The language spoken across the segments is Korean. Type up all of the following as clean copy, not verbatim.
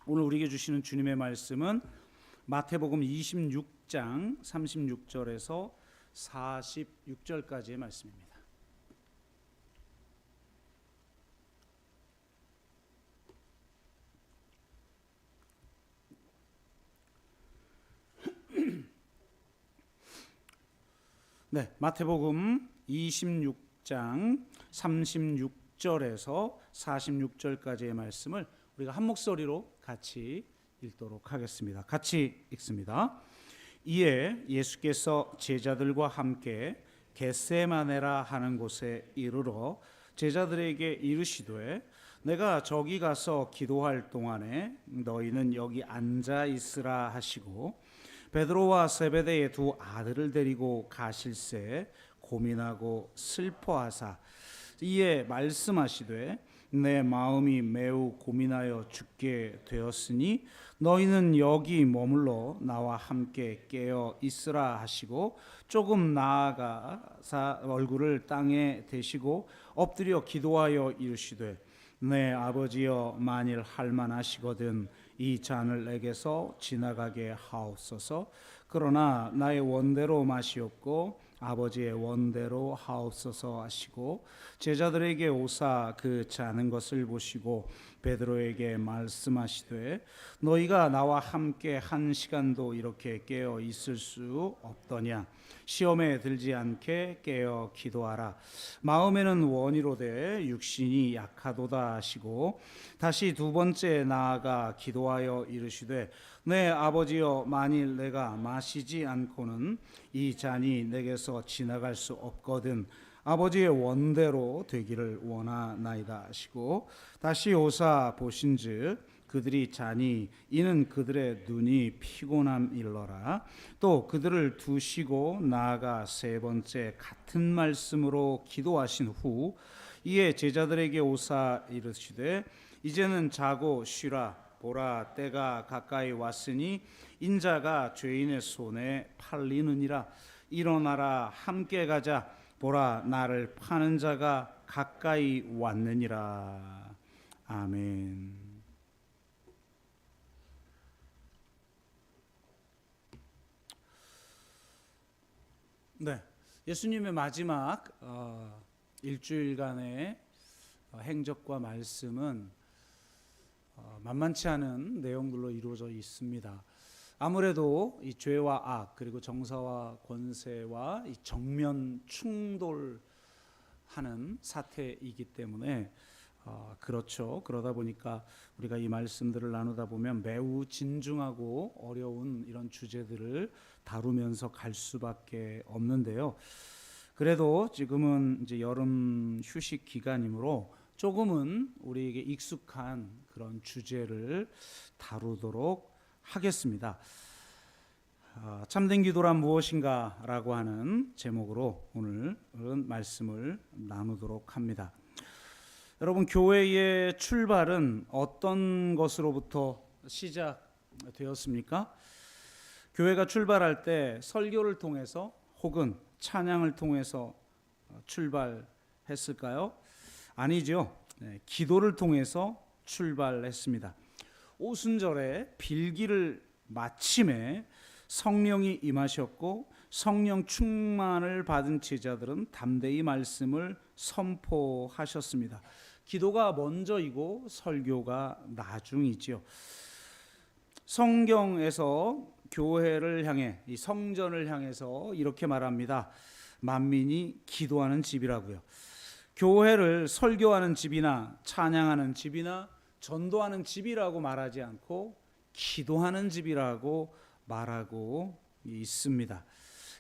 오늘 우리에게 주시는 주님의 말씀은 마태복음 26장 36절에서 46절까지의 말씀입니다. 네, 마태복음 26장 36절에서 46절까지의 말씀을 우리가 한 목소리로 같이 읽도록 하겠습니다. 같이 읽습니다. 이에 예수께서 제자들과 함께 겟세마네라 하는 곳에 이르러 제자들에게 이르시되 내가 저기 가서 기도할 동안에 너희는 여기 앉아 있으라 하시고 베드로와 세베대의 두 아들을 데리고 가실새 고민하고 슬퍼하사 이에 말씀하시되 내 마음이 매우 고민하여 죽게 되었으니 너희는 여기 머물러 나와 함께 깨어 있으라 하시고 조금 나아가사 얼굴을 땅에 대시고 엎드려 기도하여 이르시되 내 아버지여 만일 할만하시거든 이 잔을 내게서 지나가게 하옵소서. 그러나 나의 원대로 마시옵고 아버지의 원대로 하옵소서 하시고 제자들에게 오사 그 자는 것을 보시고 베드로에게 말씀하시되 너희가 나와 함께 한 시간도 이렇게 깨어 있을 수 없더냐. 시험에 들지 않게 깨어 기도하라. 마음에는 원이로되 육신이 약하도다 하시고 다시 두 번째 나아가 기도하여 이르시되 내 아버지여 만일 내가 마시지 않고는 이 잔이 내게서 지나갈 수 없거든 아버지의 원대로 되기를 원하나이다 하시고 다시 오사 보신즉 그들이 자니 이는 그들의 눈이 피곤함일러라. 또 그들을 두시고 나아가 세 번째 같은 말씀으로 기도하신 후 이에 제자들에게 오사 이르시되 이제는 자고 쉬라. 보라 때가 가까이 왔으니 인자가 죄인의 손에 팔리느니라. 일어나라 함께 가자. 보라 나를 파는 자가 가까이 왔느니라. 아멘. 네, 예수님의 마지막 일주일간의 행적과 말씀은 만만치 않은 내용들로 이루어져 있습니다. 아무래도 이 죄와 악 그리고 정사와 권세와 이 정면 충돌하는 사태이기 때문에 그렇죠. 그러다 보니까 우리가 이 말씀들을 나누다 보면 매우 진중하고 어려운 이런 주제들을 다루면서 갈 수밖에 없는데요. 그래도 지금은 이제 여름 휴식 기간이므로 조금은 우리에게 익숙한 그런 주제를 다루도록 하겠습니다. 참된 기도란 무엇인가 라고 하는 제목으로 오늘은 말씀을 나누도록 합니다. 여러분, 교회의 출발은 어떤 것으로부터 시작되었습니까? 교회가 출발할 때 설교를 통해서 혹은 찬양을 통해서 출발했을까요? 아니죠. 기도를 통해서 출발했습니다. 오순절에 빌기를 마침에 성령이 임하셨고 성령 충만을 받은 제자들은 담대히 말씀을 선포하셨습니다. 기도가 먼저이고 설교가 나중이지요. 성경에서 교회를 향해 이 성전을 향해서 이렇게 말합니다. 만민이 기도하는 집이라고요. 교회를 설교하는 집이나 찬양하는 집이나 전도하는 집이라고 말하지 않고 기도하는 집이라고 말하고 있습니다.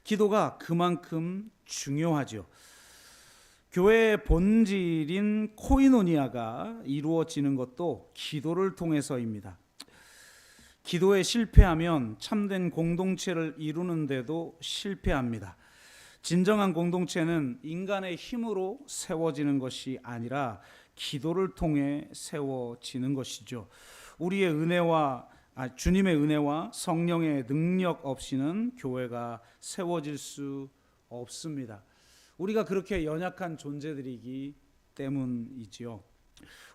기도가 그만큼 중요하죠. 교회의 본질인 코이노니아가 이루어지는 것도 기도를 통해서입니다. 기도에 실패하면 참된 공동체를 이루는데도 실패합니다. 진정한 공동체는 인간의 힘으로 세워지는 것이 아니라 기도를 통해 세워지는 것이죠. 우리의 주님의 은혜와 성령의 능력 없이는 교회가 세워질 수 없습니다. 우리가 그렇게 연약한 존재들이기 때문이지요.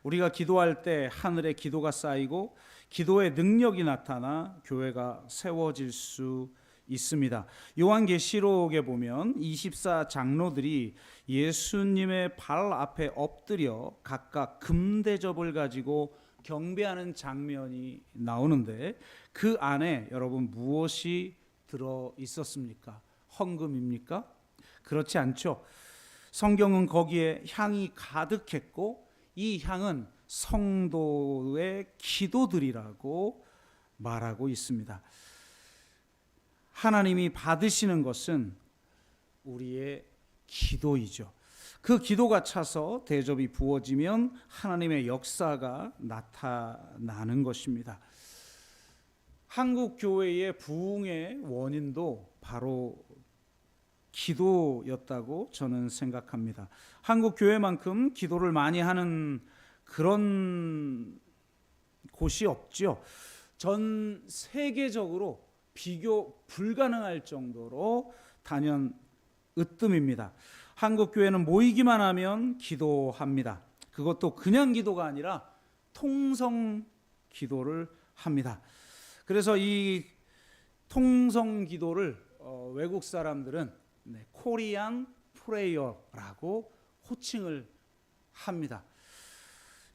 우리가 기도할 때 하늘에 기도가 쌓이고 기도의 능력이 나타나 교회가 세워질 수 있습니다. 요한계시록에 보면 24장로들이 예수님의 발 앞에 엎드려 각각 금대접을 가지고 경배하는 장면이 나오는데 그 안에 여러분 무엇이 들어 있었습니까? 헌금입니까? 그렇지 않죠. 성경은 거기에 향이 가득했고 이 향은 성도의 기도들이라고 말하고 있습니다. 하나님이 받으시는 것은 우리의 기도이죠. 그 기도가 차서 대접이 부어지면 하나님의 역사가 나타나는 것입니다. 한국 교회의 부흥의 원인도 바로 기도였다고 저는 생각합니다. 한국 교회만큼 기도를 많이 하는 그런 곳이 없죠. 전 세계적으로 비교 불가능할 정도로 단연 으뜸입니다. 한국 교회는 모이기만 하면 기도합니다. 그것도 그냥 기도가 아니라 통성 기도를 합니다. 그래서 이 통성 기도를 외국 사람들은 코리안 프레이어라고 호칭을 합니다.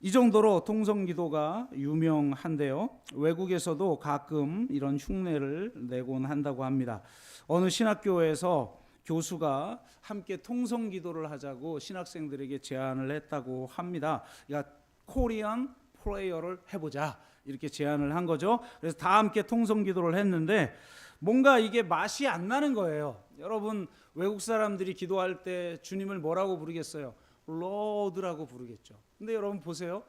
이 정도로 통성 기도가 유명한데요. 외국에서도 가끔 이런 흉내를 내곤 한다고 합니다. 어느 신학교에서 교수가 함께 통성 기도를 하자고 신학생들에게 제안을 했다고 합니다. 그러니까 코리안 프레이어를 해보자 이렇게 제안을 한 거죠. 그래서 다 함께 통성 기도를 했는데 뭔가 이게 맛이 안 나는 거예요. 여러분 외국 사람들이 기도할 때 주님을 뭐라고 부르겠어요? 로드라고 부르겠죠. 근데 여러분 보세요.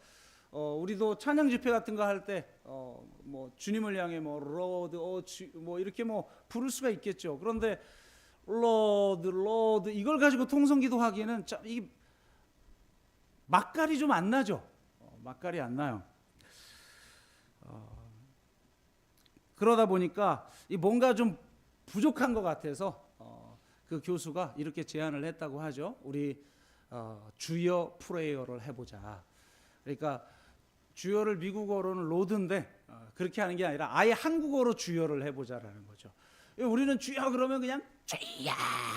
우리도 찬양 집회 같은 거 할 때 뭐 주님을 향해 뭐 로드 뭐 이렇게 뭐 부를 수가 있겠죠. 그런데 로드 이걸 가지고 통성 기도하기에는 이 맛깔이 좀 안 나죠. 맛깔이 안 나요. 그러다 보니까 뭔가 좀 부족한 것 같아서 그 교수가 이렇게 제안을 했다고 하죠. 우리 주여 프레이어를 해보자. 그러니까 주여를 미국어로는 로드인데 그렇게 하는 게 아니라 아예 한국어로 주여를 해보자라는 거죠. 우리는 주여 그러면 그냥 주여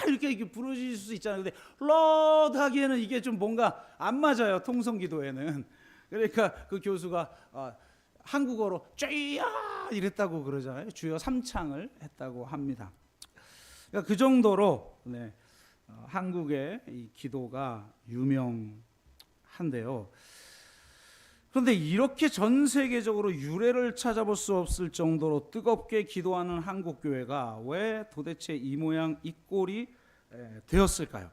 이렇게 부르실 수 있잖아요. 근데 로드 하기에는 이게 좀 뭔가 안 맞아요. 통성 기도에는. 그러니까 그 교수가 한국어로 주여 이랬다고 그러잖아요. 주여 3창을 했다고 합니다. 그러니까 그 정도로 한국의 이 기도가 유명한데요. 그런데 이렇게 전 세계적으로 유래를 찾아볼 수 없을 정도로 뜨겁게 기도하는 한국 교회가 왜 도대체 이 모양 이 꼴이 되었을까요?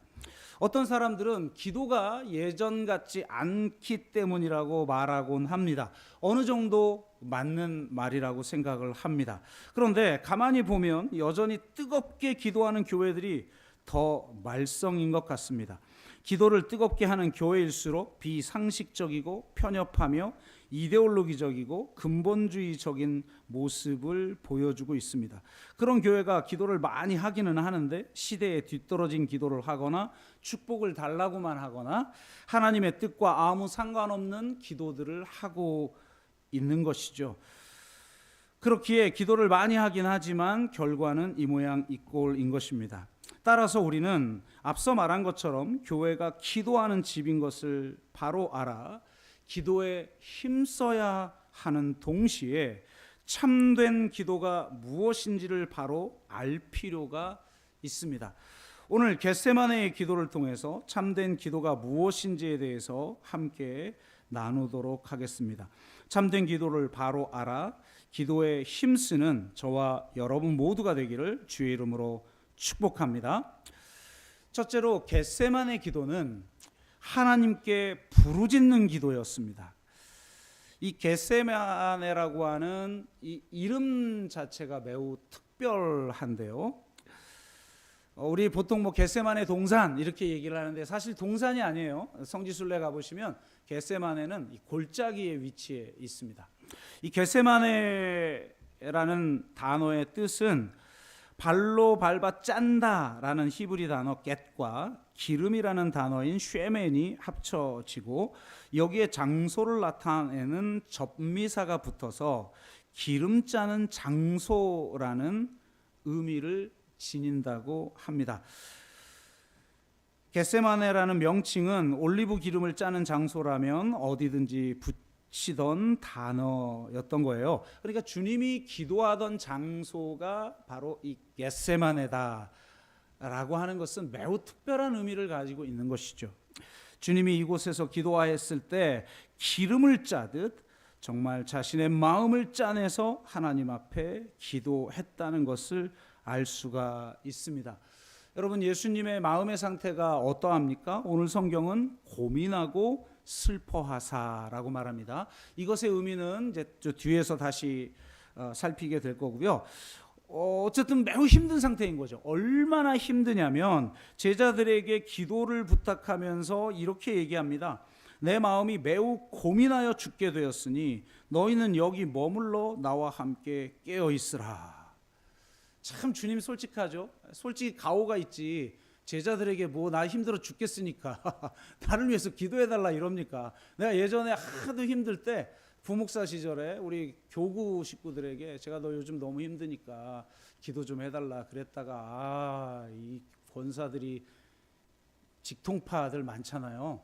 어떤 사람들은 기도가 예전 같지 않기 때문이라고 말하곤 합니다. 어느 정도 맞는 말이라고 생각을 합니다. 그런데 가만히 보면 여전히 뜨겁게 기도하는 교회들이 더 말썽인 것 같습니다. 기도를 뜨겁게 하는 교회일수록 비상식적이고 편협하며 이데올로기적이고 근본주의적인 모습을 보여주고 있습니다. 그런 교회가 기도를 많이 하기는 하는데 시대에 뒤떨어진 기도를 하거나 축복을 달라고만 하거나 하나님의 뜻과 아무 상관없는 기도들을 하고 있는 것이죠. 그렇기에 기도를 많이 하긴 하지만 결과는 이 모양 이 꼴인 것입니다. 따라서 우리는 앞서 말한 것처럼 교회가 기도하는 집인 것을 바로 알아 기도에 힘써야 하는 동시에 참된 기도가 무엇인지를 바로 알 필요가 있습니다. 오늘 겟세마네의 기도를 통해서 참된 기도가 무엇인지에 대해서 함께 나누도록 하겠습니다. 참된 기도를 바로 알아 기도에 힘쓰는 저와 여러분 모두가 되기를 주의 이름으로 축복합니다. 첫째로 겟세마네 기도는 하나님께 부르짖는 기도였습니다. 이 겟세마네라고 하는 이 이름 자체가 매우 특별한데요. 우리 보통 뭐 겟세마네 동산 이렇게 얘기를 하는데 사실 동산이 아니에요. 성지순례 가보시면 겟세마네는 이 골짜기의 위치에 있습니다. 이 겟세마네라는 단어의 뜻은 발로 밟아 짠다라는 히브리 단어 get과 기름이라는 단어인 쉐멘이 합쳐지고 여기에 장소를 나타내는 접미사가 붙어서 기름 짜는 장소라는 의미를 지닌다고 합니다. 겟세마네라는 명칭은 올리브 기름을 짜는 장소라면 어디든지 붙이던 단어였던 거예요. 그러니까 주님이 기도하던 장소가 바로 이 겟세마네다 라고 하는 것은 매우 특별한 의미를 가지고 있는 것이죠. 주님이 이곳에서 기도하였을 때 기름을 짜듯 정말 자신의 마음을 짜내서 하나님 앞에 기도했다는 것을 알 수가 있습니다. 여러분, 예수님의 마음의 상태가 어떠합니까? 오늘 성경은 고민하고 슬퍼하사라고 말합니다. 이것의 의미는 이제 저 뒤에서 다시 살피게 될 거고요. 어쨌든 매우 힘든 상태인 거죠. 얼마나 힘드냐면 제자들에게 기도를 부탁하면서 이렇게 얘기합니다. 내 마음이 매우 고민하여 죽게 되었으니 너희는 여기 머물러 나와 함께 깨어 있으라. 참 주님 솔직하죠. 솔직히 가오가 있지. 제자들에게 뭐 나 힘들어 죽겠으니까 나를 위해서 기도해달라 이럽니까? 내가 예전에 하도 힘들 때 부목사 시절에 우리 교구 식구들에게 제가 너 요즘 너무 힘드니까 기도 좀 해달라 그랬다가 이 권사들이 직통파들 많잖아요.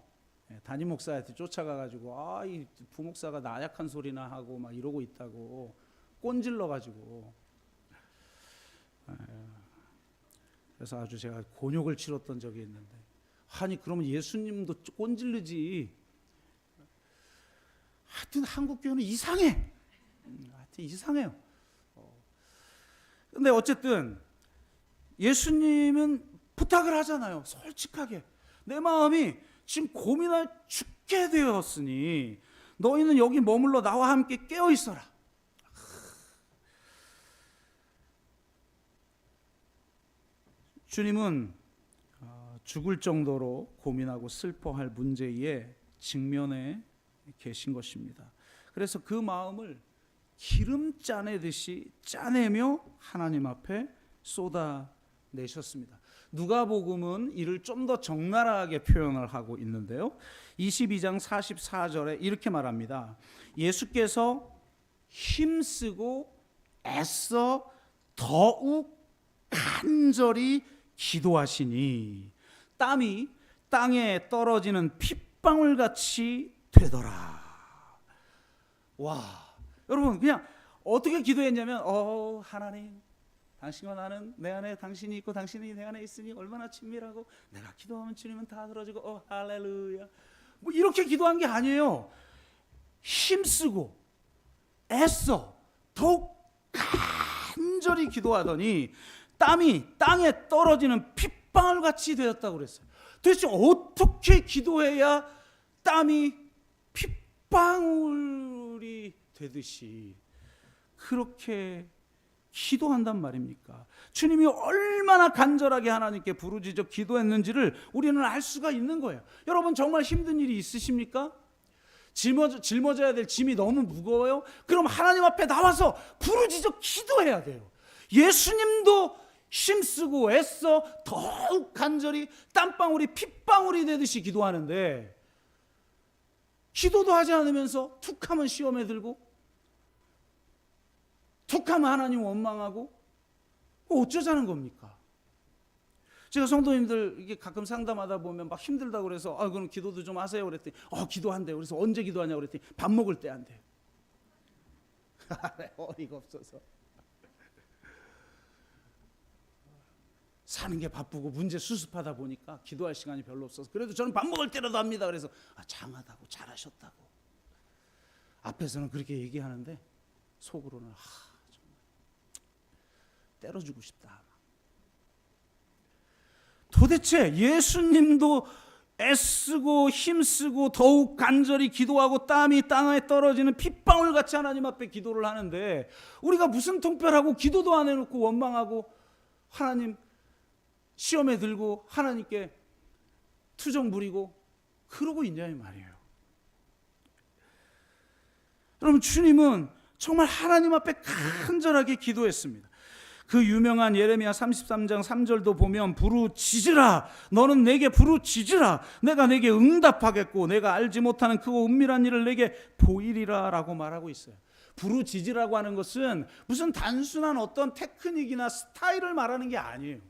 담임 목사한테 쫓아가가지고 이 부목사가 나약한 소리나 하고 막 이러고 있다고 꼰질러가지고 그래서 아주 제가 곤욕을 치렀던 적이 있는데 아니 그러면 예수님도 꼰질르지. 하여튼 한국 교회는 이상해. 하여튼 이상해요. 근데 어쨌든 예수님은 부탁을 하잖아요. 솔직하게 내 마음이 지금 고민할 죽게 되었으니 너희는 여기 머물러 나와 함께 깨어 있어라. 주님은 죽을 정도로 고민하고 슬퍼할 문제에 직면해 계신 것입니다. 그래서 그 마음을 기름 짜내듯이 짜내며 하나님 앞에 쏟아내셨습니다. 누가복음은 이를 좀 더 적나라하게 표현을 하고 있는데요. 22장 44절에 이렇게 말합니다. 예수께서 힘쓰고 애써 더욱 간절히 기도하시니 땀이 땅에 떨어지는 핏방울같이 되더라. 와, 여러분 그냥 어떻게 기도했냐면 하나님 당신과 나는 내 안에 당신이 있고 당신이 내 안에 있으니 얼마나 친밀하고 내가 기도하면 주님은 다 들어주고 할렐루야 뭐 이렇게 기도한 게 아니에요. 힘쓰고 애써 더욱 간절히 기도하더니 땀이 땅에 떨어지는 핏방울같이 되었다고 그랬어요. 도대체 어떻게 기도해야 땀이 핏방울이 되듯이 그렇게 기도한단 말입니까? 주님이 얼마나 간절하게 하나님께 부르짖어 기도했는지를 우리는 알 수가 있는 거예요. 여러분 정말 힘든 일이 있으십니까? 짊어져야 될 짐이 너무 무거워요? 그럼 하나님 앞에 나와서 부르짖어 기도해야 돼요. 예수님도 힘쓰고 애써 더욱 간절히 땀방울이 핏방울이 되듯이 기도하는데 기도도 하지 않으면서 툭하면 시험에 들고 툭하면 하나님 원망하고 어쩌자는 겁니까? 제가 성도님들 이게 가끔 상담하다 보면 막 힘들다고 그래서 그럼 기도도 좀 하세요 그랬더니 기도한대요. 그래서 언제 기도하냐고 그랬더니 밥 먹을 때 한대요. 어이가 없어서 사는 게 바쁘고 문제 수습하다 보니까 기도할 시간이 별로 없어서 그래도 저는 밥 먹을 때라도 합니다. 그래서 장하다고 잘하셨다고 앞에서는 그렇게 얘기하는데 속으로는 정말 때려주고 싶다. 도대체 예수님도 애쓰고 힘쓰고 더욱 간절히 기도하고 땀이 땅에 떨어지는 핏방울같이 하나님 앞에 기도를 하는데 우리가 무슨 통별하고 기도도 안 해놓고 원망하고 하나님 시험에 들고 하나님께 투정 부리고 그러고 있냐 이 말이에요. 여러분 주님은 정말 하나님 앞에 간절하게 기도했습니다. 그 유명한 예레미야 33장 3절도 보면 부르짖으라, 너는 내게 부르짖으라, 내가 내게 응답하겠고 내가 알지 못하는 크고 은밀한 일을 내게 보이리라 라고 말하고 있어요. 부르짖으라고 하는 것은 무슨 단순한 어떤 테크닉이나 스타일을 말하는 게 아니에요.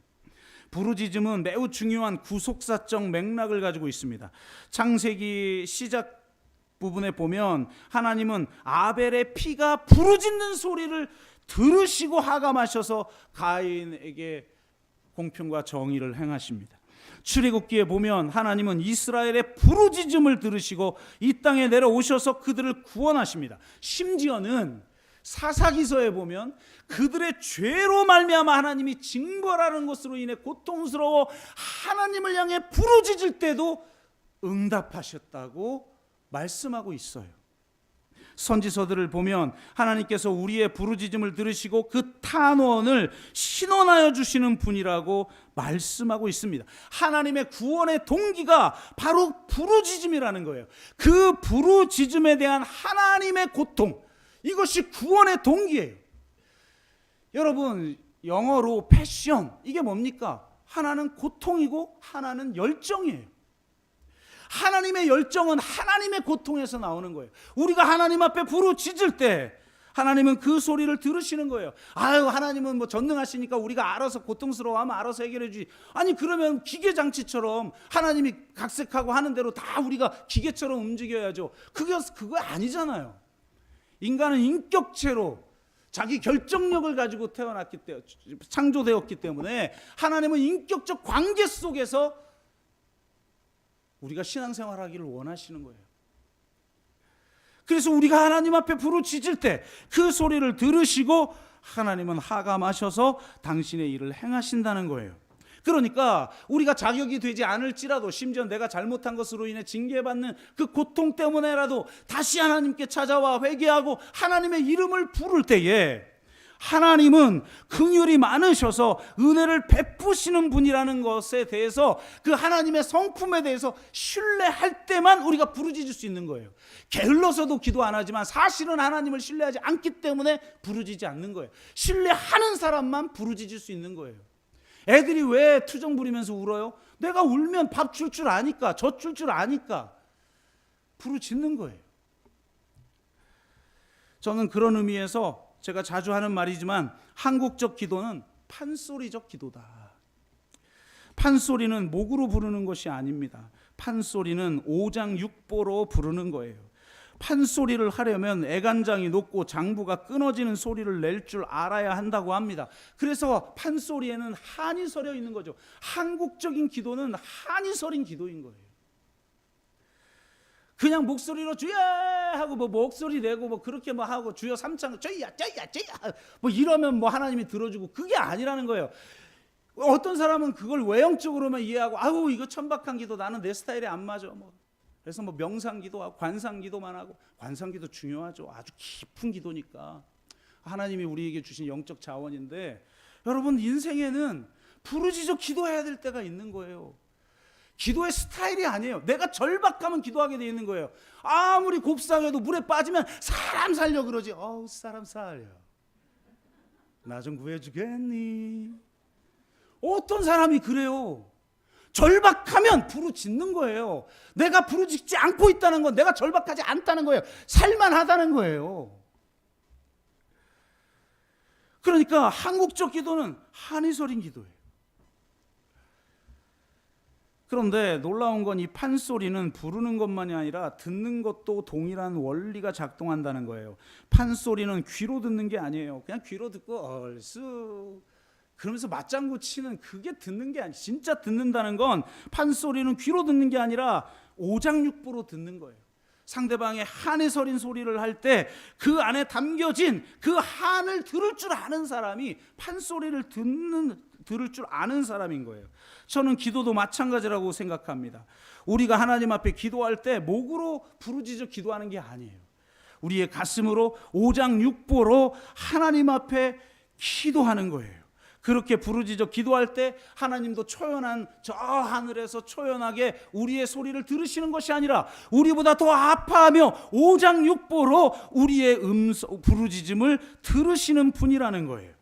부르짖음은 매우 중요한 구속사적 맥락을 가지고 있습니다. 창세기 시작 부분에 보면 하나님은 아벨의 피가 부르짖는 소리를 들으시고 하감하셔서 가인에게 공평과 정의를 행하십니다. 출애굽기에 보면 하나님은 이스라엘의 부르짖음을 들으시고 이 땅에 내려오셔서 그들을 구원하십니다. 심지어는 사사기서에 보면 그들의 죄로 말미암아 하나님이 징벌하는 것으로 인해 고통스러워 하나님을 향해 부르짖을 때도 응답하셨다고 말씀하고 있어요. 선지서들을 보면 하나님께서 우리의 부르짖음을 들으시고 그 탄원을 신원하여 주시는 분이라고 말씀하고 있습니다. 하나님의 구원의 동기가 바로 부르짖음이라는 거예요. 그 부르짖음에 대한 하나님의 고통, 이것이 구원의 동기예요. 여러분, 영어로 패션, 이게 뭡니까? 하나는 고통이고 하나는 열정이에요. 하나님의 열정은 하나님의 고통에서 나오는 거예요. 우리가 하나님 앞에 부르짖을 때 하나님은 그 소리를 들으시는 거예요. 아유, 하나님은 뭐 전능하시니까 우리가 알아서 고통스러워하면 알아서 해결해 주지. 아니, 그러면 기계장치처럼 하나님이 각색하고 하는 대로 다 우리가 기계처럼 움직여야죠. 그거 아니잖아요. 인간은 인격체로 자기 결정력을 가지고 태어났기 때문에, 창조되었기 때문에 하나님은 인격적 관계 속에서 우리가 신앙생활하기를 원하시는 거예요. 그래서 우리가 하나님 앞에 부르짖을 때 그 소리를 들으시고 하나님은 하감하셔서 당신의 일을 행하신다는 거예요. 그러니까 우리가 자격이 되지 않을지라도, 심지어 내가 잘못한 것으로 인해 징계받는 그 고통 때문에라도 다시 하나님께 찾아와 회개하고 하나님의 이름을 부를 때에 하나님은 긍휼이 많으셔서 은혜를 베푸시는 분이라는 것에 대해서, 그 하나님의 성품에 대해서 신뢰할 때만 우리가 부르짖을 수 있는 거예요. 게을러서도 기도 안 하지만 사실은 하나님을 신뢰하지 않기 때문에 부르짖지 않는 거예요. 신뢰하는 사람만 부르짖을 수 있는 거예요. 애들이 왜 투정 부리면서 울어요? 내가 울면 밥 줄 줄 아니까, 젖 줄 줄 아니까 부르짖는 거예요. 저는 그런 의미에서 제가 자주 하는 말이지만 한국적 기도는 판소리적 기도다. 판소리는 목으로 부르는 것이 아닙니다. 판소리는 오장육보로 부르는 거예요. 판소리를 하려면 애간장이 높고 장부가 끊어지는 소리를 낼 줄 알아야 한다고 합니다. 그래서 판소리에는 한이 서려 있는 거죠. 한국적인 기도는 한이 서린 기도인 거예요. 그냥 목소리로 주여 하고 뭐 목소리 내고 뭐 그렇게 뭐 하고 주여 삼창 저야 뭐 이러면 뭐 하나님이 들어주고, 그게 아니라는 거예요. 어떤 사람은 그걸 외형적으로만 이해하고 아우 이거 천박한 기도, 나는 내 스타일에 안 맞아 뭐. 그래서 뭐 명상기도하고 관상기도만 하고, 관상기도 중요하죠. 아주 깊은 기도니까 하나님이 우리에게 주신 영적 자원인데, 여러분 인생에는 부르짖어 기도해야 될 때가 있는 거예요. 기도의 스타일이 아니에요. 내가 절박하면 기도하게 돼 있는 거예요. 아무리 곱상해도 물에 빠지면 사람 살려 그러지. 어우 사람 살려, 나 좀 구해주겠니? 어떤 사람이 그래요. 절박하면 부르짖는 거예요. 내가 부르짖지 않고 있다는 건 내가 절박하지 않다는 거예요. 살만하다는 거예요. 그러니까 한국적 기도는 한이 서린 기도예요. 그런데 놀라운 건 이 판소리는 부르는 것만이 아니라 듣는 것도 동일한 원리가 작동한다는 거예요. 판소리는 귀로 듣는 게 아니에요. 그냥 귀로 듣고 얼쑤 그러면서 맞장구 치는, 그게 듣는 게 아니에요. 진짜 듣는다는 건 판소리는 귀로 듣는 게 아니라 오장육부로 듣는 거예요. 상대방의 한에 서린 소리를 할 때 그 안에 담겨진 그 한을 들을 줄 아는 사람이 판소리를 들을 줄 아는 사람인 거예요. 저는 기도도 마찬가지라고 생각합니다. 우리가 하나님 앞에 기도할 때 목으로 부르짖어 기도하는 게 아니에요. 우리의 가슴으로 오장육부로 하나님 앞에 기도하는 거예요. 그렇게 부르짖어 기도할 때 하나님도 초연한 저 하늘에서 초연하게 우리의 소리를 들으시는 것이 아니라 우리보다 더 아파하며 오장육부로 우리의 부르짖음을 들으시는 분이라는 거예요.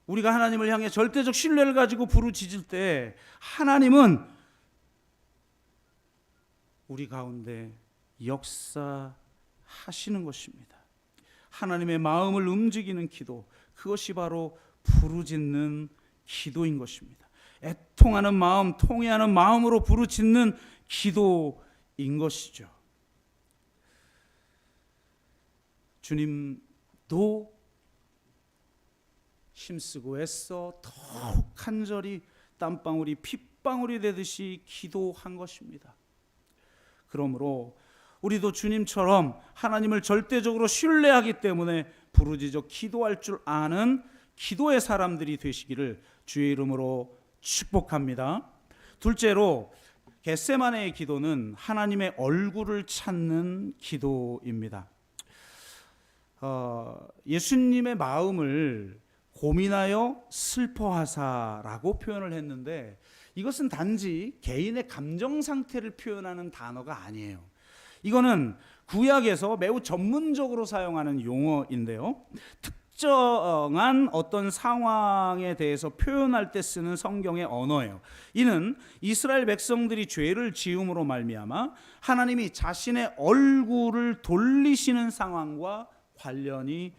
우리가 하나님을 향해 절대적 신뢰를 가지고 부르짖을 때 하나님은 우리 가운데 역사하시는 것입니다. 하나님의 마음을 움직이는 기도, 그것이 바로 부르짖는 기도인 것입니다. 애통하는 마음, 통회하는 마음으로 부르짖는 기도인 것이죠. 주님도 힘쓰고 애써 더욱 간절히 땀방울이 핏방울이 되듯이 기도한 것입니다. 그러므로 우리도 주님처럼 하나님을 절대적으로 신뢰하기 때문에 부르짖어 기도할 줄 아는 기도의 사람들이 되시기를 주의 이름으로 축복합니다. 둘째로 겟세마네의 기도는 하나님의 얼굴을 찾는 기도입니다. 예수님의 마음을 고민하여 슬퍼하사라고 표현을 했는데, 이것은 단지 개인의 감정 상태를 표현하는 단어가 아니에요. 이거는 구약에서 매우 전문적으로 사용하는 용어인데요, 특정한 어떤 상황에 대해서 표현할 때 쓰는 성경의 언어예요. 이는 이스라엘 백성들이 죄를 지음으로 말미암아 하나님이 자신의 얼굴을 돌리시는 상황과 관련이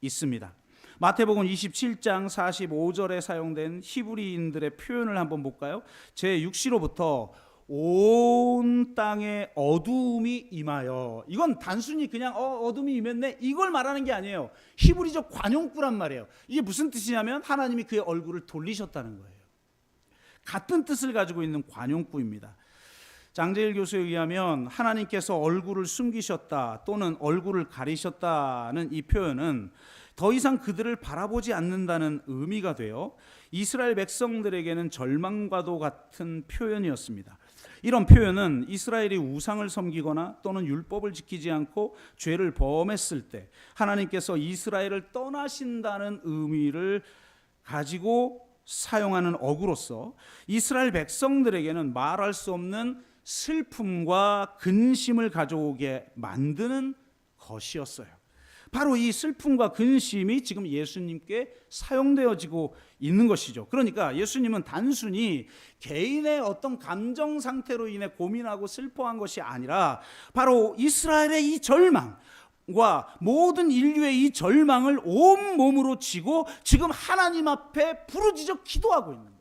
있습니다. 마태복음 27장 45절에 사용된 히브리인들의 표현을 한번 볼까요? 제6시로부터 온 땅에 어두움이 임하여, 이건 단순히 그냥 어둠이 임했네 이걸 말하는 게 아니에요. 히브리적 관용구란 말이에요. 이게 무슨 뜻이냐면 하나님이 그의 얼굴을 돌리셨다는 거예요. 같은 뜻을 가지고 있는 관용구입니다. 장제일 교수에 의하면 하나님께서 얼굴을 숨기셨다 또는 얼굴을 가리셨다는 이 표현은 더 이상 그들을 바라보지 않는다는 의미가 되어 이스라엘 백성들에게는 절망과도 같은 표현이었습니다. 이런 표현은 이스라엘이 우상을 섬기거나 또는 율법을 지키지 않고 죄를 범했을 때 하나님께서 이스라엘을 떠나신다는 의미를 가지고 사용하는 어구로서 이스라엘 백성들에게는 말할 수 없는 슬픔과 근심을 가져오게 만드는 것이었어요. 바로 이 슬픔과 근심이 지금 예수님께 사용되어지고 있는 것이죠. 그러니까 예수님은 단순히 개인의 어떤 감정 상태로 인해 고민하고 슬퍼한 것이 아니라 바로 이스라엘의 이 절망과 모든 인류의 이 절망을 온 몸으로 지고 지금 하나님 앞에 부르짖어 기도하고 있는 거예요.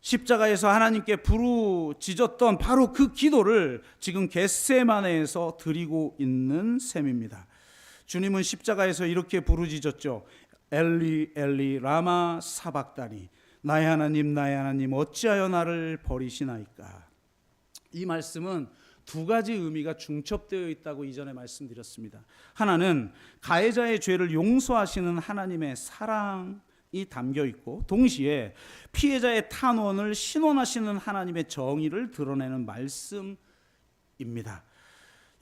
십자가에서 하나님께 부르짖었던 바로 그 기도를 지금 겟세마네에서 드리고 있는 셈입니다. 주님은 십자가에서 이렇게 부르짖었죠. 엘리 엘리 라마 사박다니, 나의 하나님 어찌하여 나를 버리시나이까. 이 말씀은 두 가지 의미가 중첩되어 있다고 이전에 말씀드렸습니다. 하나는 가해자의 죄를 용서하시는 하나님의 사랑이 담겨 있고, 동시에 피해자의 탄원을 신원하시는 하나님의 정의를 드러내는 말씀입니다.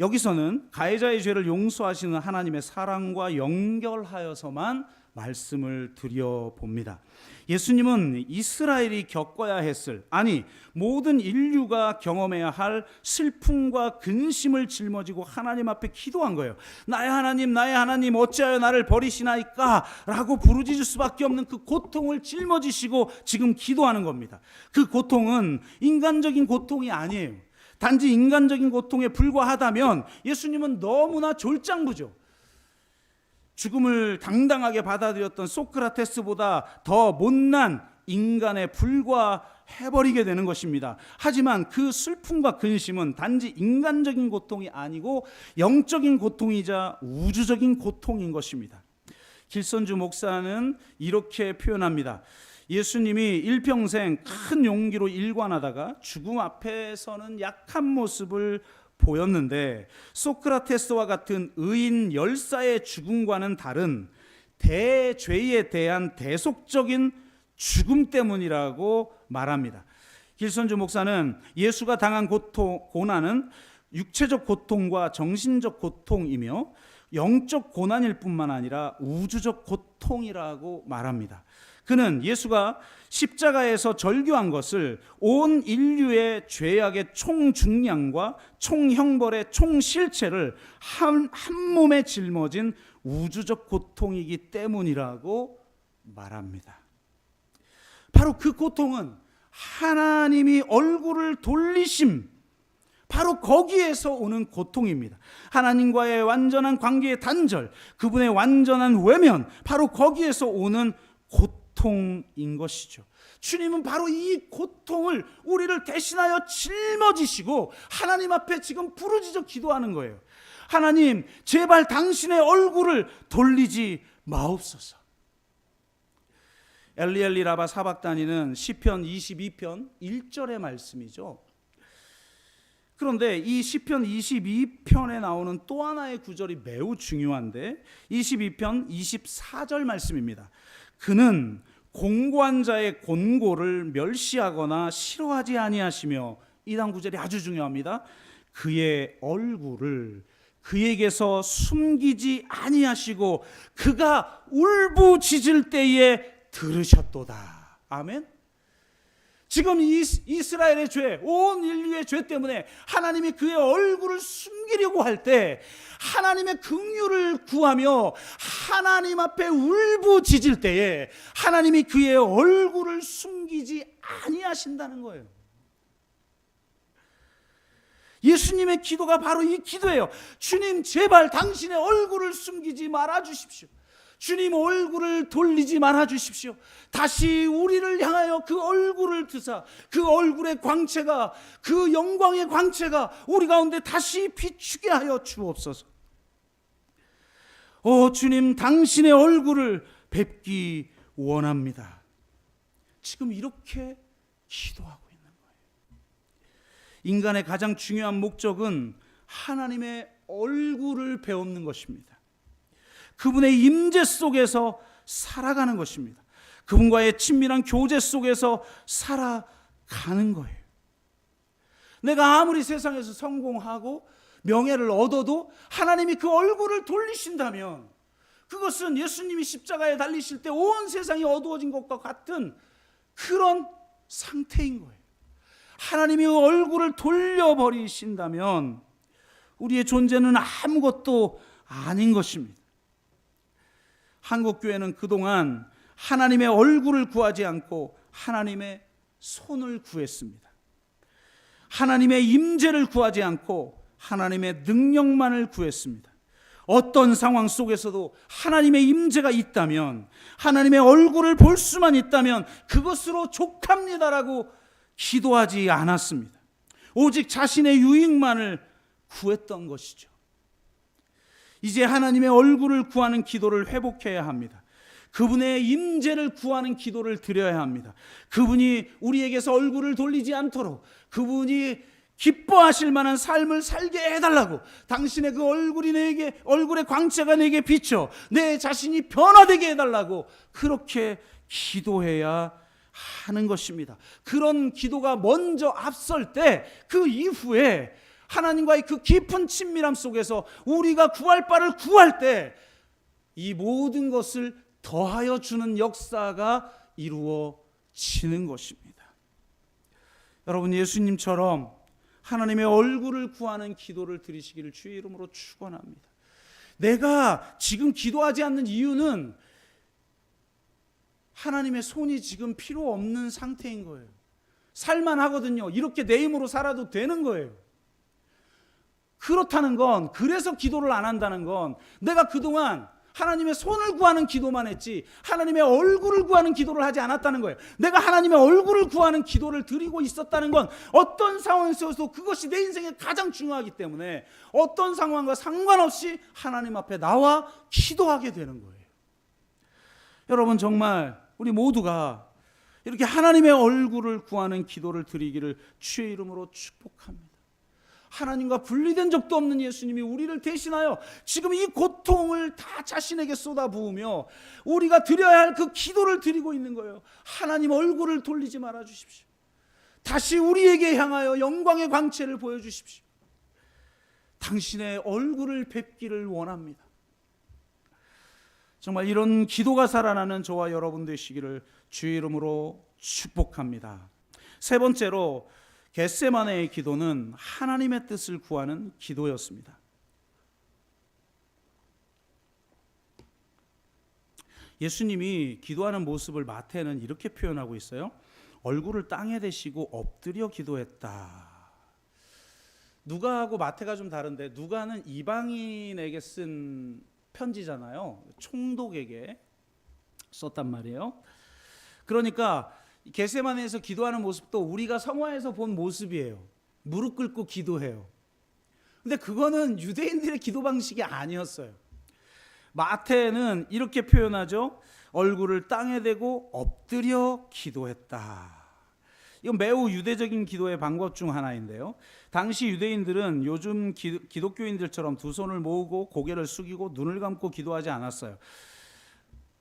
여기서는 가해자의 죄를 용서하시는 하나님의 사랑과 연결하여서만 말씀을 드려봅니다. 예수님은 이스라엘이 겪어야 했을, 아니 모든 인류가 경험해야 할 슬픔과 근심을 짊어지고 하나님 앞에 기도한 거예요. 나의 하나님 어찌하여 나를 버리시나이까 라고 부르짖을 수밖에 없는 그 고통을 짊어지시고 지금 기도하는 겁니다. 그 고통은 인간적인 고통이 아니에요. 단지 인간적인 고통에 불과하다면 예수님은 너무나 졸장부죠. 죽음을 당당하게 받아들였던 소크라테스보다 더 못난 인간에 불과해버리게 되는 것입니다. 하지만 그 슬픔과 근심은 단지 인간적인 고통이 아니고 영적인 고통이자 우주적인 고통인 것입니다. 길선주 목사는 이렇게 표현합니다. 예수님이 일평생 큰 용기로 일관하다가 죽음 앞에서는 약한 모습을 보였는데, 소크라테스와 같은 의인 열사의 죽음과는 다른 대죄에 대한 대속적인 죽음 때문이라고 말합니다. 길선주 목사는 예수가 당한 고난은 육체적 고통과 정신적 고통이며 영적 고난일 뿐만 아니라 우주적 고통이라고 말합니다. 그는 예수가 십자가에서 절규한 것을 온 인류의 죄악의 총중량과 총형벌의 총실체를 한 몸에 짊어진 우주적 고통이기 때문이라고 말합니다. 바로 그 고통은 하나님이 얼굴을 돌리심, 바로 거기에서 오는 고통입니다. 하나님과의 완전한 관계의 단절, 그분의 완전한 외면, 바로 거기에서 오는 고통인 것이죠. 주님은 바로 이 고통을 우리를 대신하여 짊어지시고 하나님 앞에 지금 부르짖어 기도하는 거예요. 하나님, 제발 당신의 얼굴을 돌리지 마옵소서. 엘리엘리 라바 사박다니는 시편 22편 1절의 말씀이죠. 그런데 이 시편 22편에 나오는 또 하나의 구절이 매우 중요한데 22편 24절 말씀입니다. 그는 공고한 자의 곤고를 멸시하거나 싫어하지 아니하시며, 이 다음 구절이 아주 중요합니다. 그의 얼굴을 그에게서 숨기지 아니하시고 그가 울부짖을 때에 들으셨도다. 아멘. 지금 이스라엘의 죄, 온 인류의 죄 때문에 하나님이 그의 얼굴을 숨기려고 할 때 하나님의 긍휼을 구하며 하나님 앞에 울부짖을 때에 하나님이 그의 얼굴을 숨기지 아니하신다는 거예요. 예수님의 기도가 바로 이 기도예요. 주님, 제발 당신의 얼굴을 숨기지 말아 주십시오. 주님, 얼굴을 돌리지 말아 주십시오. 다시 우리를 향하여 그 얼굴을 드사 그 얼굴의 광채가, 그 영광의 광채가 우리 가운데 다시 비추게 하여 주옵소서. 주님, 당신의 얼굴을 뵙기 원합니다. 지금 이렇게 기도하고 있는 거예요. 인간의 가장 중요한 목적은 하나님의 얼굴을 배우는 것입니다. 그분의 임재 속에서 살아가는 것입니다. 그분과의 친밀한 교제 속에서 살아가는 거예요. 내가 아무리 세상에서 성공하고 명예를 얻어도 하나님이 그 얼굴을 돌리신다면 그것은 예수님이 십자가에 달리실 때 온 세상이 어두워진 것과 같은 그런 상태인 거예요. 하나님이 얼굴을 돌려버리신다면 우리의 존재는 아무것도 아닌 것입니다. 한국교회는 그동안 하나님의 얼굴을 구하지 않고 하나님의 손을 구했습니다. 하나님의 임재를 구하지 않고 하나님의 능력만을 구했습니다. 어떤 상황 속에서도 하나님의 임재가 있다면, 하나님의 얼굴을 볼 수만 있다면 그것으로 족합니다라고 기도하지 않았습니다. 오직 자신의 유익만을 구했던 것이죠. 이제 하나님의 얼굴을 구하는 기도를 회복해야 합니다. 그분의 임재를 구하는 기도를 드려야 합니다. 그분이 우리에게서 얼굴을 돌리지 않도록, 그분이 기뻐하실 만한 삶을 살게 해달라고, 당신의 그 얼굴의 광채가 내게 비쳐 내 자신이 변화되게 해달라고 그렇게 기도해야 하는 것입니다. 그런 기도가 먼저 앞설 때 그 이후에 하나님과의 그 깊은 친밀함 속에서 우리가 구할 바를 구할 때 이 모든 것을 더하여 주는 역사가 이루어지는 것입니다. 여러분, 예수님처럼 하나님의 얼굴을 구하는 기도를 드리시기를 주의 이름으로 축원합니다. 내가 지금 기도하지 않는 이유는 하나님의 손이 지금 필요 없는 상태인 거예요. 살만하거든요. 이렇게 내 힘으로 살아도 되는 거예요. 그렇다는 건, 그래서 기도를 안 한다는 건 내가 그동안 하나님의 손을 구하는 기도만 했지 하나님의 얼굴을 구하는 기도를 하지 않았다는 거예요. 내가 하나님의 얼굴을 구하는 기도를 드리고 있었다는 건 어떤 상황에서도 그것이 내 인생에 가장 중요하기 때문에 어떤 상황과 상관없이 하나님 앞에 나와 기도하게 되는 거예요. 여러분, 정말 우리 모두가 이렇게 하나님의 얼굴을 구하는 기도를 드리기를 주의 이름으로 축복합니다. 하나님과 분리된 적도 없는 예수님이 우리를 대신하여 지금 이 고통을 다 자신에게 쏟아부으며 우리가 드려야 할 그 기도를 드리고 있는 거예요. 하나님, 얼굴을 돌리지 말아 주십시오. 다시 우리에게 향하여 영광의 광채를 보여주십시오. 당신의 얼굴을 뵙기를 원합니다. 정말 이런 기도가 살아나는 저와 여러분 되시기를 주의 이름으로 축복합니다. 세 번째로 겟세마네의 기도는 하나님의 뜻을 구하는 기도였습니다. 예수님이 기도하는 모습을 마태는 이렇게 표현하고 있어요. 얼굴을 땅에 대시고 엎드려 기도했다. 누가하고 마태가 좀 다른데, 누가는 이방인에게 쓴 편지잖아요. 총독에게 썼단 말이에요. 그러니까 겟세마네에서 기도하는 모습도 우리가 성화에서 본 모습이에요. 무릎 꿇고 기도해요. 근데 그거는 유대인들의 기도 방식이 아니었어요. 마태는 이렇게 표현하죠. 얼굴을 땅에 대고 엎드려 기도했다. 이건 매우 유대적인 기도의 방법 중 하나인데요. 당시 유대인들은 요즘 기독교인들처럼 두 손을 모으고 고개를 숙이고 눈을 감고 기도하지 않았어요.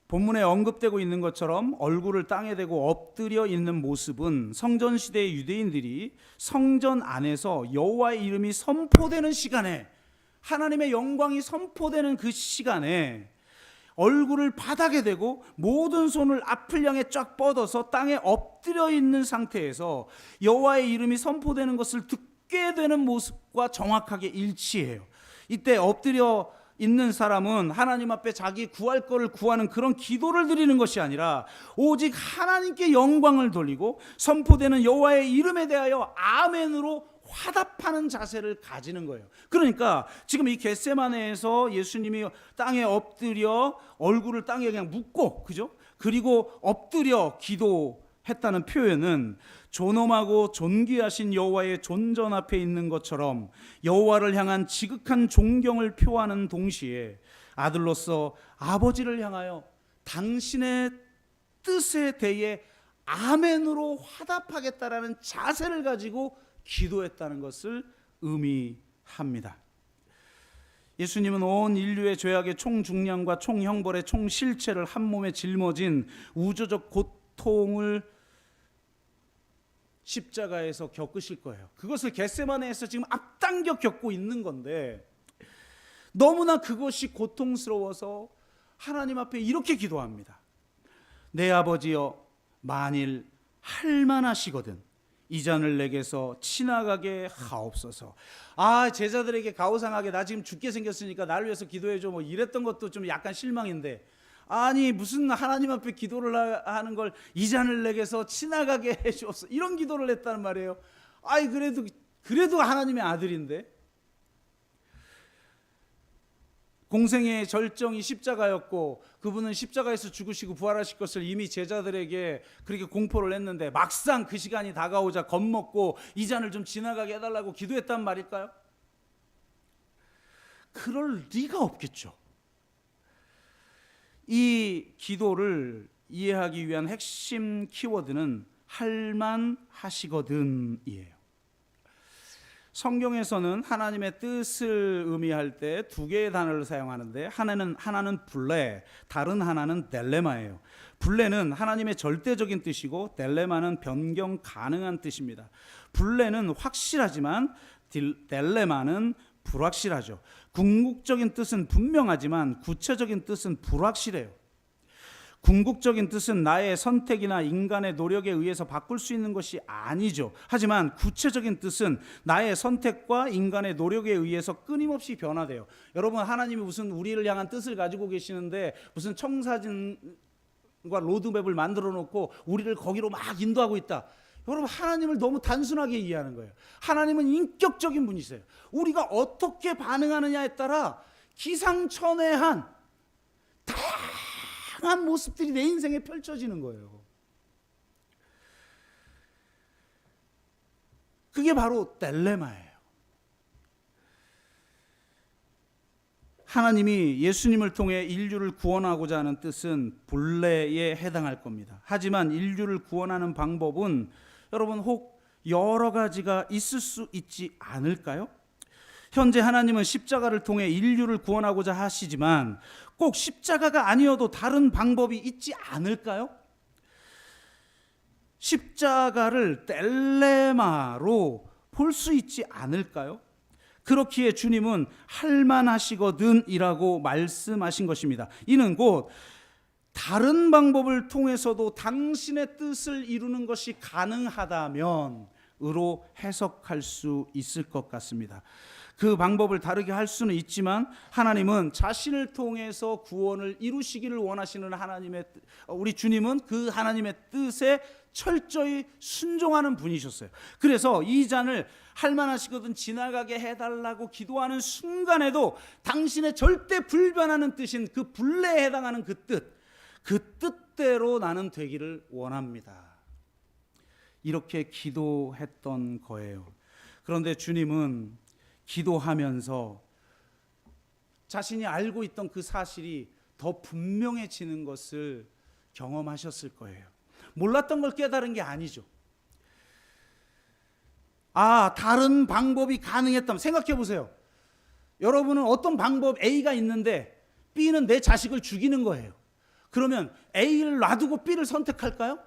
본문에 언급되고 있는 것처럼 얼굴을 땅에 대고 엎드려 있는 모습은 성전 시대의 유대인들이 성전 안에서 여호와의 이름이 선포되는 시간에, 하나님의 영광이 선포되는 그 시간에 얼굴을 바닥에 대고 모든 손을 앞을 향해 쫙 뻗어서 땅에 엎드려 있는 상태에서 여호와의 이름이 선포되는 것을 듣게 되는 모습과 정확하게 일치해요. 이때 엎드려 있는 사람은 하나님 앞에 자기 구할 것을 구하는 그런 기도를 드리는 것이 아니라 오직 하나님께 영광을 돌리고 선포되는 여호와의 이름에 대하여 아멘으로 화답하는 자세를 가지는 거예요. 그러니까 지금 이 겟세마네에서 예수님이 땅에 엎드려 얼굴을 땅에 그냥 묻고, 그죠? 그리고 엎드려 기도했다는 표현은 존엄하고 존귀하신 여호와의 존전 앞에 있는 것처럼 여호와를 향한 지극한 존경을 표하는 동시에 아들로서 아버지를 향하여 당신의 뜻에 대해 아멘으로 화답하겠다라는 자세를 가지고 기도했다는 것을 의미합니다. 예수님은 온 인류의 죄악의 총중량과 총형벌의 총실체를 한 몸에 짊어진 우주적 고통을 십자가에서 겪으실 거예요. 그것을 겟세마네에서 지금 앞당겨 겪고 있는 건데, 너무나 그것이 고통스러워서 하나님 앞에 이렇게 기도합니다. 내 아버지여, 만일 할만하시거든 이 잔을 내게서 지나가게 하옵소서. 제자들에게 가오상하게 나 지금 죽게 생겼으니까 나를 위해서 기도해줘 뭐 이랬던 것도 좀 약간 실망인데, 아니 무슨 하나님 앞에 기도를 하는 걸 이 잔을 내게서 지나가게 해주옵소서, 이런 기도를 했다는 말이에요. 그래도 하나님의 아들인데. 공생의 절정이 십자가였고 그분은 십자가에서 죽으시고 부활하실 것을 이미 제자들에게 그렇게 공포를 했는데, 막상 그 시간이 다가오자 겁먹고 이 잔을 좀 지나가게 해달라고 기도했단 말일까요? 그럴 리가 없겠죠. 이 기도를 이해하기 위한 핵심 키워드는 할만하시거든이에요. 성경에서는 하나님의 뜻을 의미할 때 두 개의 단어를 사용하는데, 하나는 블레, 다른 하나는 델레마예요. 블레는 하나님의 절대적인 뜻이고 델레마는 변경 가능한 뜻입니다. 블레는 확실하지만 델레마는 불확실하죠. 궁극적인 뜻은 분명하지만 구체적인 뜻은 불확실해요. 궁극적인 뜻은 나의 선택이나 인간의 노력에 의해서 바꿀 수 있는 것이 아니죠. 하지만 구체적인 뜻은 나의 선택과 인간의 노력에 의해서 끊임없이 변화돼요. 여러분, 하나님이 무슨 우리를 향한 뜻을 가지고 계시는데 무슨 청사진과 로드맵을 만들어 놓고 우리를 거기로 막 인도하고 있다. 여러분, 하나님을 너무 단순하게 이해하는 거예요. 하나님은 인격적인 분이세요. 우리가 어떻게 반응하느냐에 따라 기상천외한 다양한 모습들이 내 인생에 펼쳐지는 거예요. 그게 바로 딜레마예요. 하나님이 예수님을 통해 인류를 구원하고자 하는 뜻은 본래에 해당할 겁니다. 하지만 인류를 구원하는 방법은 여러분 혹 여러 가지가 있을 수 있지 않을까요? 현재 하나님은 십자가를 통해 인류를 구원하고자 하시지만 꼭 십자가가 아니어도 다른 방법이 있지 않을까요? 십자가를 딜레마로 볼 수 있지 않을까요? 그렇기에 주님은 할만하시거든이라고 말씀하신 것입니다. 이는 곧 다른 방법을 통해서도 당신의 뜻을 이루는 것이 가능하다면 으로 해석할 수 있을 것 같습니다. 그 방법을 다르게 할 수는 있지만 하나님은 자신을 통해서 구원을 이루시기를 원하시는 우리 주님은 그 하나님의 뜻에 철저히 순종하는 분이셨어요. 그래서 이 잔을 할만하시거든 지나가게 해달라고 기도하는 순간에도 당신의 절대 불변하는 뜻인 그 분례에 해당하는 그 뜻대로 나는 되기를 원합니다. 이렇게 기도했던 거예요. 그런데 주님은 기도하면서 자신이 알고 있던 그 사실이 더 분명해지는 것을 경험하셨을 거예요. 몰랐던 걸 깨달은 게 아니죠. 다른 방법이 가능했다면 생각해 보세요. 여러분은 어떤 방법 A가 있는데 B는 내 자식을 죽이는 거예요. 그러면 A를 놔두고 B를 선택할까요?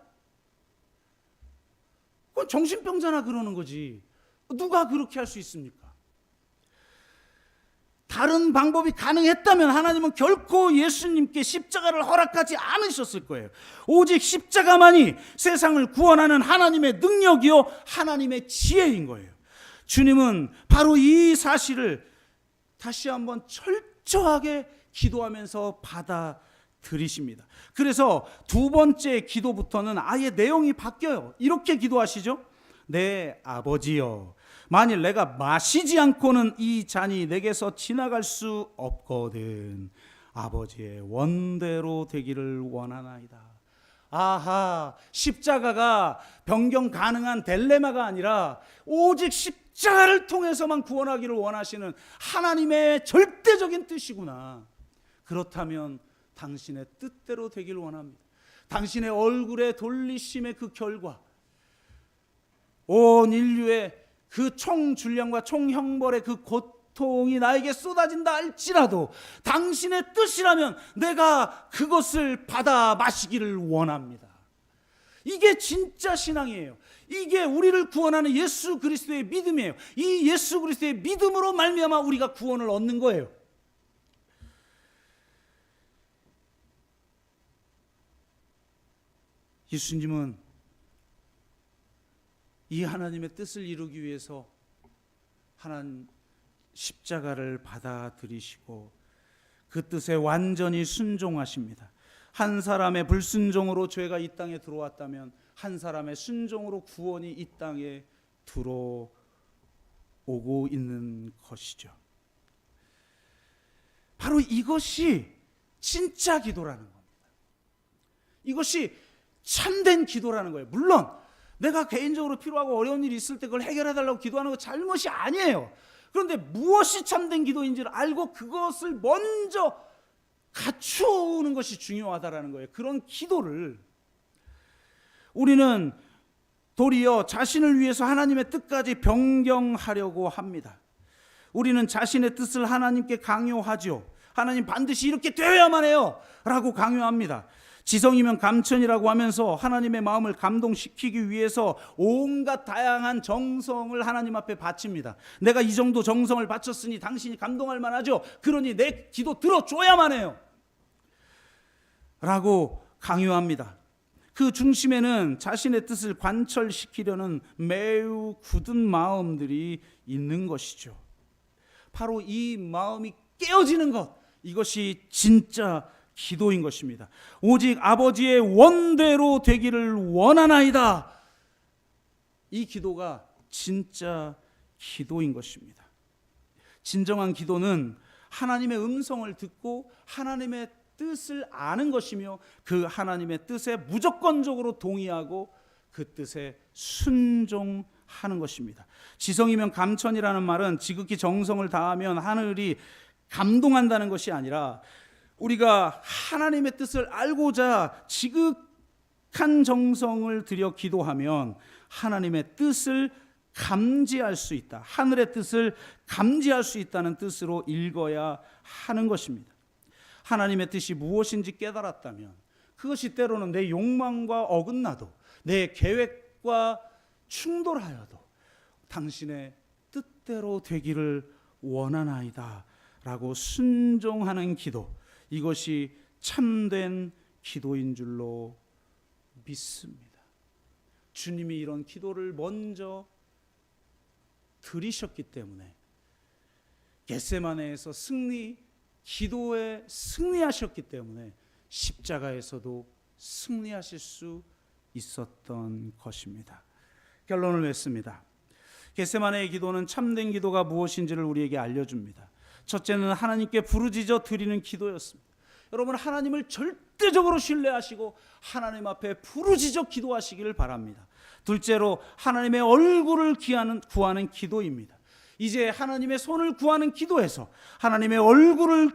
그건 정신병자나 그러는 거지. 누가 그렇게 할 수 있습니까? 다른 방법이 가능했다면 하나님은 결코 예수님께 십자가를 허락하지 않으셨을 거예요. 오직 십자가만이 세상을 구원하는 하나님의 능력이요 하나님의 지혜인 거예요. 주님은 바로 이 사실을 다시 한번 철저하게 기도하면서 받아들이십니다. 그래서 두 번째 기도부터는 아예 내용이 바뀌어요. 이렇게 기도하시죠. 내 아버지여, 만일 내가 마시지 않고는 이 잔이 내게서 지나갈 수 없거든 아버지의 원대로 되기를 원하나이다. 십자가가 변경 가능한 딜레마가 아니라 오직 십자가를 통해서만 구원하기를 원하시는 하나님의 절대적인 뜻이구나. 그렇다면 당신의 뜻대로 되기를 원합니다. 당신의 얼굴에 돌리심의 그 결과, 온 인류의 그 총줄령과 총형벌의 그 고통이 나에게 쏟아진다 할지라도 당신의 뜻이라면 내가 그것을 받아 마시기를 원합니다. 이게 진짜 신앙이에요. 이게 우리를 구원하는 예수 그리스도의 믿음이에요. 이 예수 그리스도의 믿음으로 말미암아 우리가 구원을 얻는 거예요. 예수님은 이 하나님의 뜻을 이루기 위해서 하나님 십자가를 받아들이시고 그 뜻에 완전히 순종하십니다. 한 사람의 불순종으로 죄가 이 땅에 들어왔다면 한 사람의 순종으로 구원이 이 땅에 들어오고 있는 것이죠. 바로 이것이 진짜 기도라는 겁니다. 이것이 참된 기도라는 거예요. 물론 내가 개인적으로 필요하고 어려운 일이 있을 때 그걸 해결해달라고 기도하는 거 잘못이 아니에요. 그런데 무엇이 참된 기도인지를 알고 그것을 먼저 갖추는 것이 중요하다라는 거예요. 그런 기도를 우리는 도리어 자신을 위해서 하나님의 뜻까지 변경하려고 합니다. 우리는 자신의 뜻을 하나님께 강요하죠. 하나님 반드시 이렇게 되어야만 해요 라고 강요합니다. 지성이면 감천이라고 하면서 하나님의 마음을 감동시키기 위해서 온갖 다양한 정성을 하나님 앞에 바칩니다. 내가 이 정도 정성을 바쳤으니 당신이 감동할 만하죠. 그러니 내 기도 들어줘야만 해요 라고 강요합니다. 그 중심에는 자신의 뜻을 관철시키려는 매우 굳은 마음들이 있는 것이죠. 바로 이 마음이 깨어지는 것, 이것이 진짜 기도인 것입니다. 오직 아버지의 원대로 되기를 원하나이다. 이 기도가 진짜 기도인 것입니다. 진정한 기도는 하나님의 음성을 듣고 하나님의 뜻을 아는 것이며 그 하나님의 뜻에 무조건적으로 동의하고 그 뜻에 순종하는 것입니다. 지성이면 감천이라는 말은 지극히 정성을 다하면 하늘이 감동한다는 것이 아니라 우리가 하나님의 뜻을 알고자 지극한 정성을 들여 기도하면 하나님의 뜻을 감지할 수 있다. 하늘의 뜻을 감지할 수 있다는 뜻으로 읽어야 하는 것입니다. 하나님의 뜻이 무엇인지 깨달았다면 그것이 때로는 내 욕망과 어긋나도 내 계획과 충돌하여도 당신의 뜻대로 되기를 원하나이다 라고 순종하는 기도, 이것이 참된 기도인 줄로 믿습니다. 주님이 이런 기도를 먼저 드리셨기 때문에 겟세마네에서 기도에 승리하셨기 때문에 십자가에서도 승리하실 수 있었던 것입니다. 결론을 맺습니다. 겟세마네의 기도는 참된 기도가 무엇인지를 우리에게 알려줍니다. 첫째는 하나님께 부르짖어 드리는 기도였습니다. 여러분, 하나님을 절대적으로 신뢰하시고 하나님 앞에 부르짖어 기도하시기를 바랍니다. 둘째로 하나님의 얼굴을 구하는 기도입니다. 이제 하나님의 손을 구하는 기도에서 하나님의 얼굴을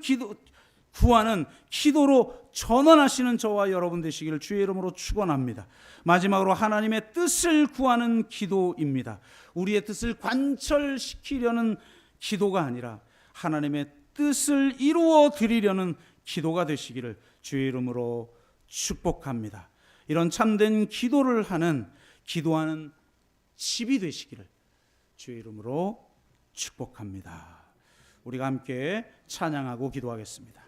구하는 기도로 전환하시는 저와 여러분 되시기를 주의 이름으로 축원합니다. 마지막으로 하나님의 뜻을 구하는 기도입니다. 우리의 뜻을 관철시키려는 기도가 아니라 하나님의 뜻을 이루어 드리려는 기도가 되시기를 주의 이름으로 축복합니다. 이런 참된 기도를 기도하는 집이 되시기를 주의 이름으로 축복합니다. 우리가 함께 찬양하고 기도하겠습니다.